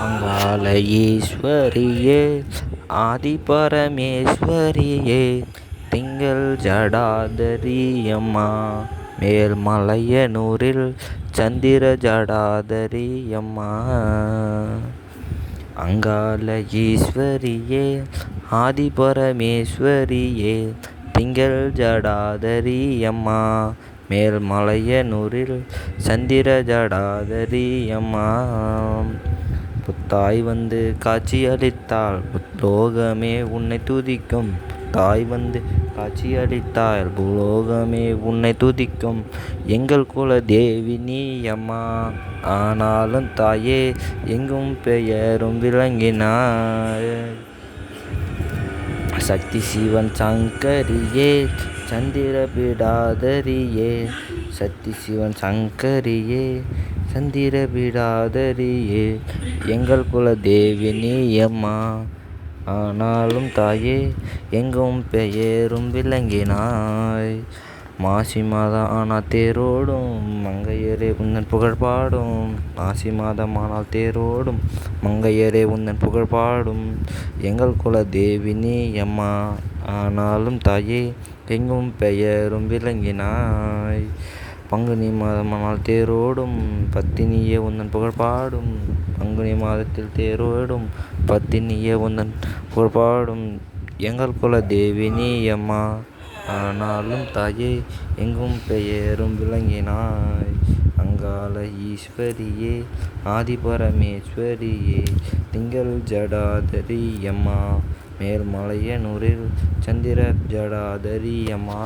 அங்காள ஈஸ்வரியே ஆதிபரமேஸ்வரியே திங்கள் ஜடாதரியம்மா மேல்மலையனூரில் சந்திர ஜடாதரியம்மா. அங்காள ஈஸ்வரியே ஆதிபரமேஸ்வரியே திங்கள் ஜடாதரியம்மா மேல்மலையனூரில் சந்திர ஜடாதரியம்மா. புத்தாய் வந்து காட்சியளித்தாள் புலோகமே உன்னை துதிக்கும். புத்தாய் வந்து காட்சியளித்தாள் புலோகமே உன்னை துதிக்கும். எங்கள் குல தேவி நீ அம்மா, ஆனாலும் தாயே எங்கும் பெயரும் விளங்கினாய். சக்தி சிவன் சங்கரியே சந்திர பிடாதரியே சக்தி சிவன் சங்கரியே சந்திர பிடாதரியே எங்கள் குல தேவி நீ அம்மா, ஆனாலும் தாயே எங்கும் பெயரும் விளங்கினாய். மாசி மாதம் ஆனால் தேரோடும் மங்கையரே உந்தன் புகழ் பாடும். மாசி மாதம் ஆனால் தேரோடும் மங்கையரே உந்தன் புகழ் பாடும். எங்கள் குல தேவி நீ அம்மா, ஆனாலும் தாயே எங்கும் பெயரும் விளங்கினாய். பங்குனி மாதமானால் தேரோடும் பத்தினியே உந்தன் புகழ் பாடும். பங்குனி மாதத்தில் தேரோடும் பத்தினியே உந்தன் புகழ் பாடும். எங்கள் குல தேவி நீ அம்மா, ஆனாலும் தாயே எங்கும் பெயரும் விளங்கினாய். அங்காள ஈஸ்வரியே ஆதிபரமேஸ்வரியே திங்கள் ஜடாதரியம்மா மேல்மலையனூரில் சந்திர ஜடாதரியம்மா.